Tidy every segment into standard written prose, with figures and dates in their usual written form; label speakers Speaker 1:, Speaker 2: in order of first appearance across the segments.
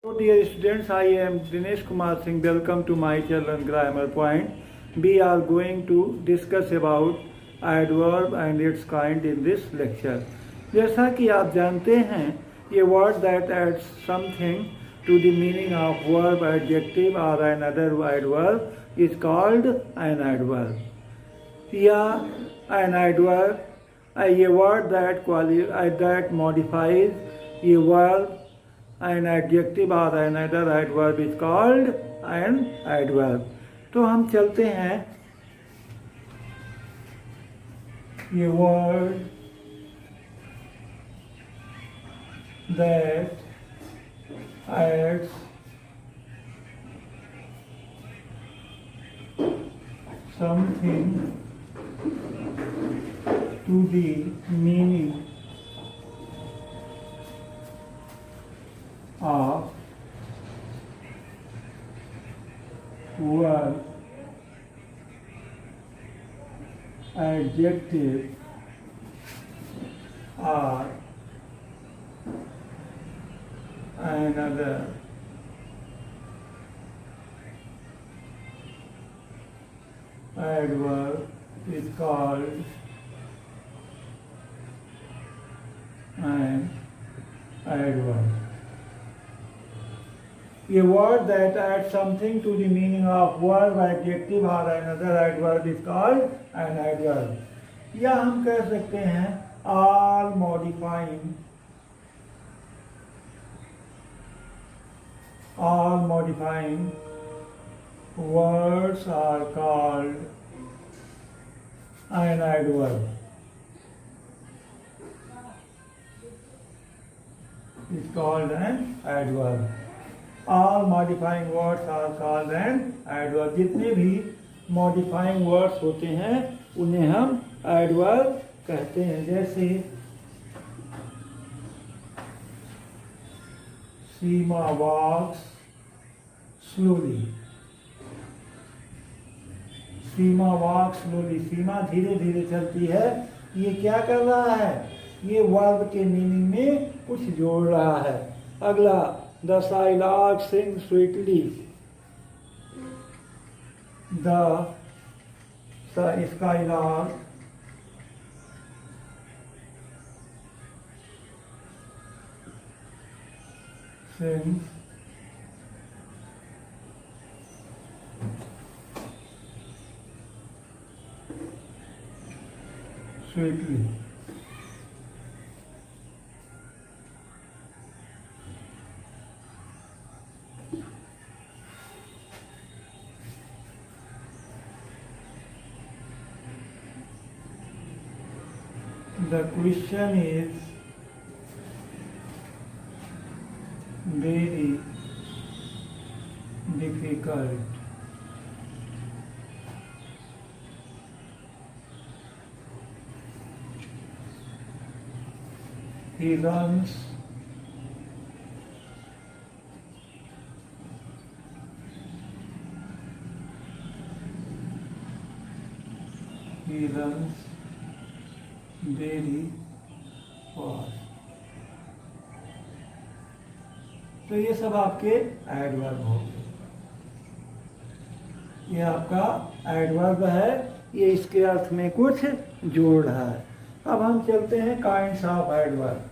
Speaker 1: Hello dear students, I am Dinesh Kumar Singh. Welcome to my channel Grammar Point. We are going to discuss about adverb and its kind in this lecture. जैसा कि आप जानते हैं, ये word that adds something to the meaning of verb, adjective or another adverb is called an adverb. या an adverb, a word that modifies a verb. An adjective or another adverb is called an adverb. तो हम चलते हैं ये word that adds something to the meaning of verb, adjective or another adverb is called an adverb. A word that adds something to the meaning of verb, adjective or another adverb is called an adverb. या हम कह सकते हैं all modifying words are called an adverb. It's called an adverb. All modifying words are called an adverb. जितने भी modifying words होते हैं उन्हें हम adverb कहते हैं. जैसे Seema walks slowly. Seema walks slowly. सीमा धीरे धीरे चलती है. ये क्या कर रहा है? ये वर्ब के मीनिंग में कुछ जोड़ रहा है. अगला The skylark sings sweetly. The skylark sings sweetly. The question is very difficult. He runs very fast. तो ये सब आपके एडवर्ब हो गए. ये आपका एडवर्ब है. ये इसके अर्थ में कुछ जोड़ रहा है. अब हम चलते हैं kinds of adverb.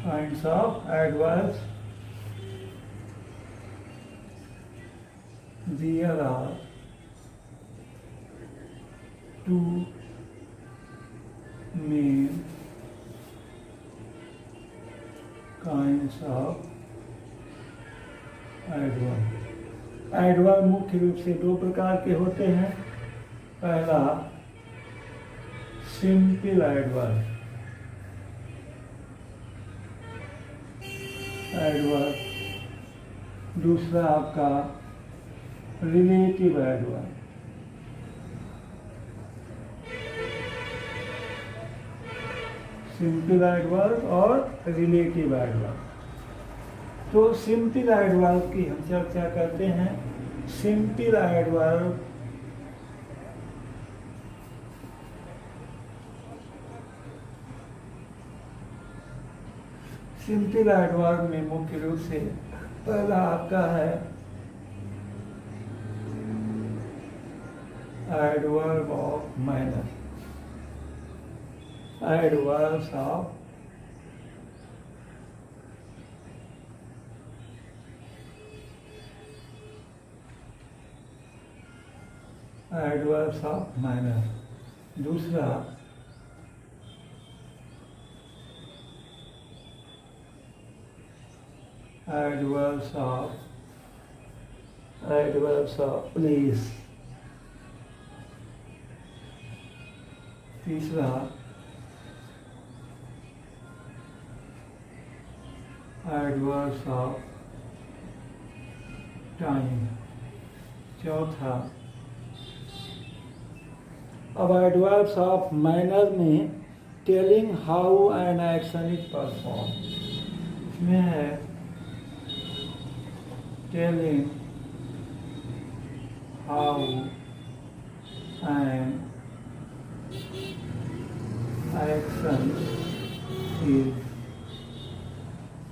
Speaker 1: Kinds of adverbs. There are two main kinds of adverb. Adverb मुख्य रूप से दो प्रकार के होते हैं. पहला सिंपल एडवर्ब. दूसरा आपका रिलेटिव एडवर्ब. सिंपल एडवर्ब और रिलेटिव एडवर्ब। तो सिंपल एडवर्ब की हम चर्चा करते हैं। सिंपल एडवर्ब सिंपल एडवर्ब में मुख्य रूप से पहला आपका है adverb of manner. Adverbs of manner. दूसरा एडवर्ब्स ऑफ प्लेस। तीसरा एडवर्ब्स ऑफ टाइम। चौथा अब एडवर्ब्स ऑफ मैनर में telling how an action is perform. इसमें है telling how an action is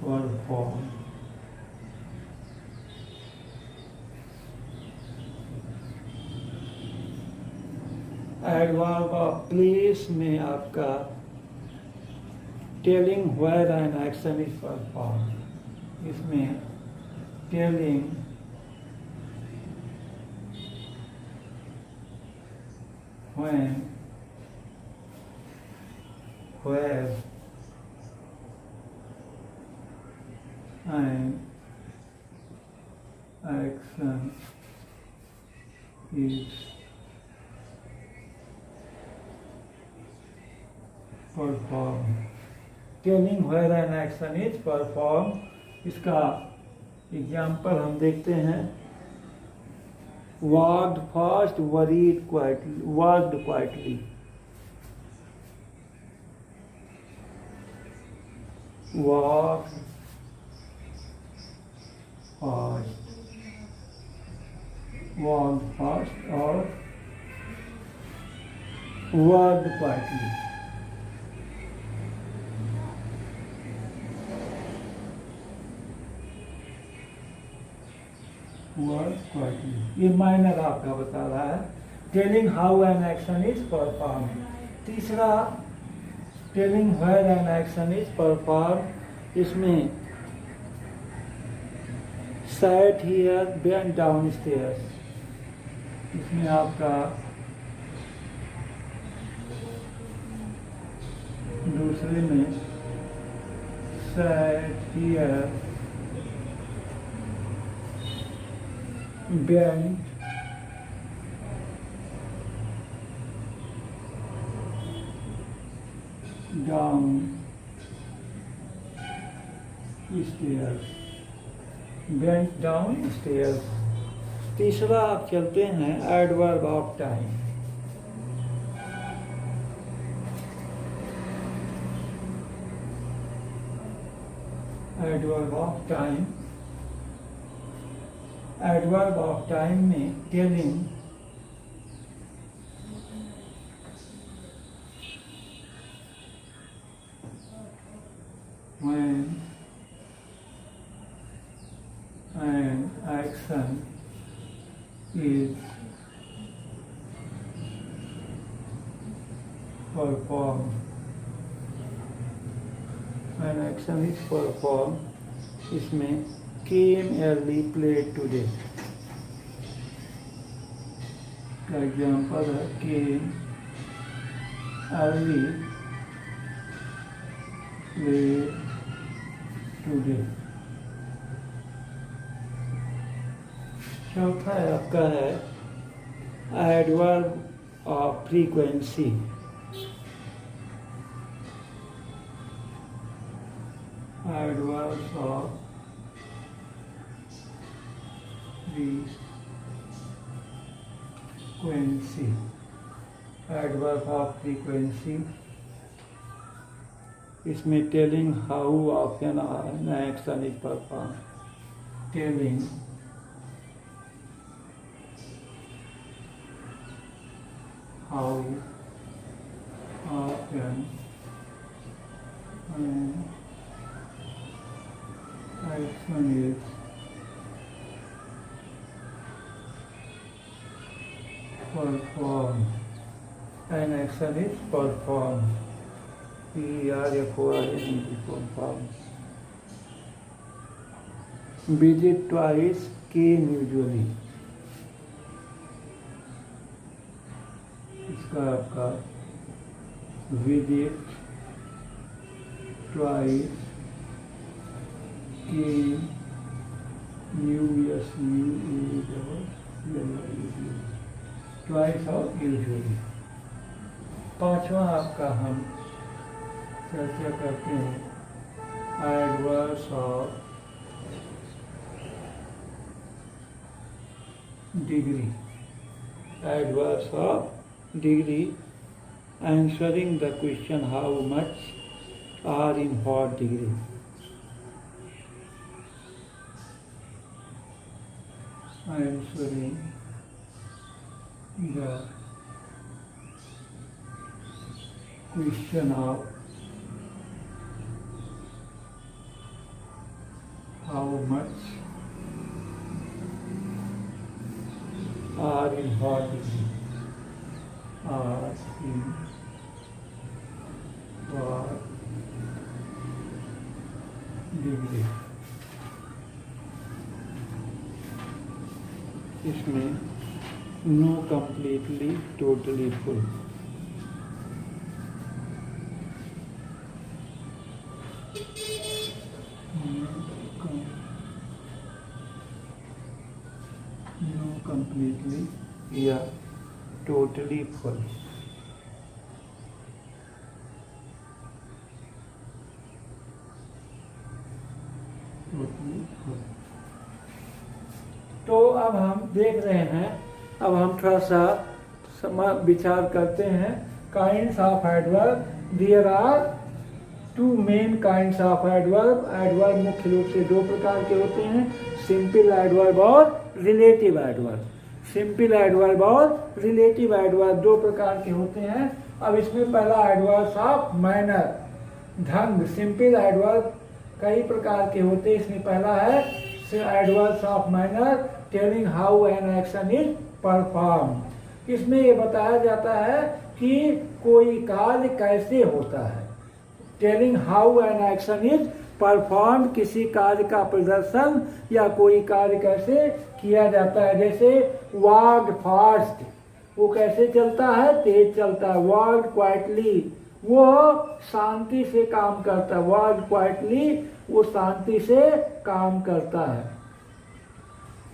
Speaker 1: perform. Adverb of place में आपका telling where an action is perform. इसमें telling when where an action is performed। Telling where an action is performed, इसका example हम देखते हैं। walked fast, worried quietly, walked quietly। walked fast, walked fast और walked quietly। walked quietly ये manner आपका बता रहा है। Telling how an action is perform. तीसरा telling where an action is perform. इसमें sat here, went downstairs. इसमें आपका दूसरे में sat here, went downstairs, went downstairs. तीसरा आप चलते हैं adverb of time. Adverb of time, adverb of time में telling when an action is performed, an action is performed। इसमें came early, played today का example है। came early, played today। चौथा आपका है adverb of frequency. Adverb of frequency. Adverb of frequency इसमें telling how often an action is perform, telling how often an action is performed, an action is performed, performed. Visit twice, came usually. इसका आपका visit twice, came, twice और usually. पांचवा आपका हम चर्चा करते हैं adverbs of degree, adverbs of degree, answering the question how much or in what degree. Answering the question of how much are in what degree, are in what degree। इसमें no, completely, totally, full। No, completely या totally full। तो अब हम देख रहे हैं, अब हम थोड़ा सा विचार करते हैं kinds of adverb. There are two main kinds of adverb. Adverb मुख्य रूप से दो प्रकार के होते हैं, सिंपल एडवर्ब और रिलेटिव एडवर्ब। सिंपल एडवर्ब और रिलेटिव एडवर्ब दो प्रकार के होते हैं। अब इसमें पहला एडवर्ब ऑफ मैनर, ढंग। सिंपल एडवर्ब कई प्रकार के होते हैं, इसमें पहला है adverb of manner, telling how an action is perform. इसमें ये बताया जाता है कि कोई कार्य कैसे होता है। Telling how an action is perform, किसी कार्य का प्रदर्शन या कोई कार्य कैसे किया जाता है। जैसे वॉक फास्ट, वो कैसे चलता है, तेज चलता है। वॉक क्वाइटली, वो शांति से काम करता है। वॉक क्वाइटली, वो शांति से काम करता है।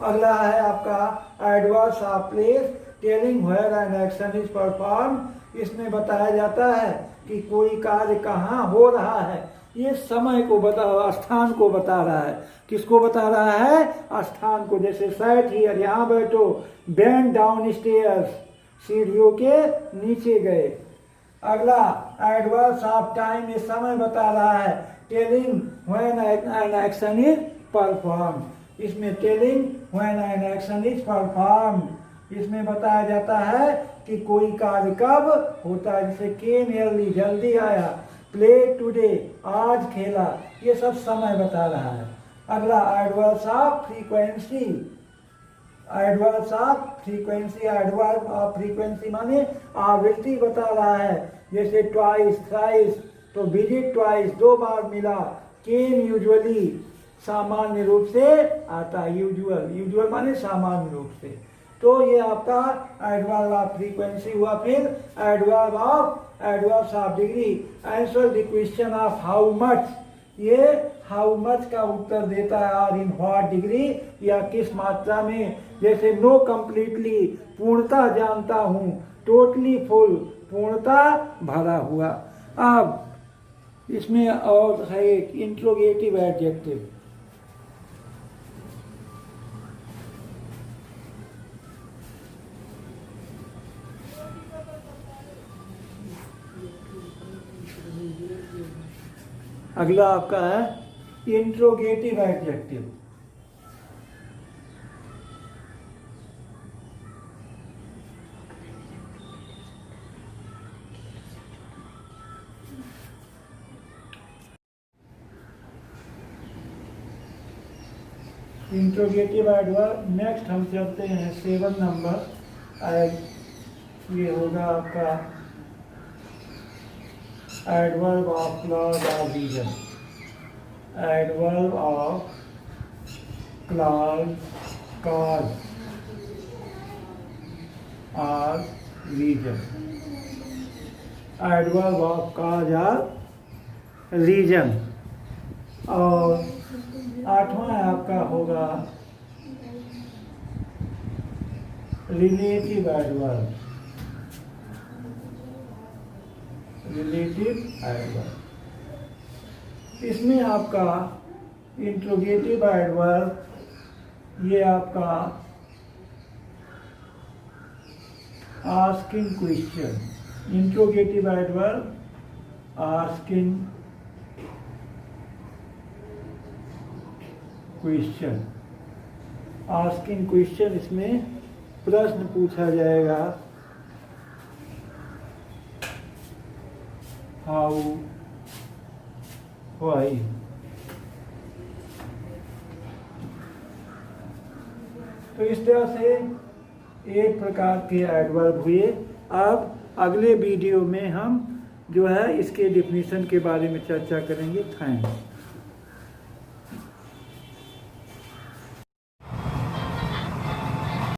Speaker 1: अगला है आपका adverb of place, telling where an action is perform. इसमें बताया जाता है कि कोई कार्य कहाँ हो रहा है, ये समय को बता, स्थान को बता रहा है। किसको बता रहा है, स्थान को। जैसे सैट हियर, यहाँ बैठो। बेंड डाउन स्टेयर्स, सीढ़ियों के नीचे गए। अगला एडवर्ब ऑफ टाइम, ये समय बता रहा है। Telling when an action is perform, इसमें telling when an action is perform, इसमें बताया जाता है कि कोई कार्य कब होता है। जैसे केम अर्ली, जल्दी आया। प्ले टुडे, आज खेला। ये सब समय बता रहा है। अगला adverb of frequency, adverb of frequency, adverb of frequency माने आवृत्ति बता रहा है। जैसे ट्वाइस, थ्राइस, तो विजिट ट्वाइस, दो बार मिला। केम यूजुअली, सामान्य रूप से आता है। यूजुअल, यूजुअल माने सामान्य रूप से। तो ये आपका एडवर्ब ऑफ फ्रीक्वेंसी हुआ। फिर adverb of degree, answer the question of how much, ये हाउ मच का उत्तर देता है। और इन व्हाट डिग्री, या किस मात्रा में। जैसे नो कम्प्लीटली, पूर्णतः जानता हूँ। टोटली फुल, पूर्णतः भरा हुआ। अब इसमें और है एक इंट्रोगेटिव एडजेक्टिव। अगला आपका है interrogative adjective. Interrogative adverb. Next हम चलते हैं 7 नंबर। ये होगा आपका एडवर्ब ऑफ क्लॉज और reason. Adverb of clause cause और रीजन। एडवर्ब ऑफ cause और रीजन। और 8वां आपका होगा रिलेटिव एडवर्ब। रिलेटिव एडवर्ब, इसमें आपका इंट्रोगेटिव एडवर्ब, ये आपका asking question. Interrogative adverb asking question. Asking question, इसमें प्रश्न पूछा जाएगा। How, why. तो इस तरह से 8 प्रकार के एडवर्ब हुए। अब अगले वीडियो में हम जो है इसके डिफिनीशन के बारे में चर्चा करेंगे। थैंक्स।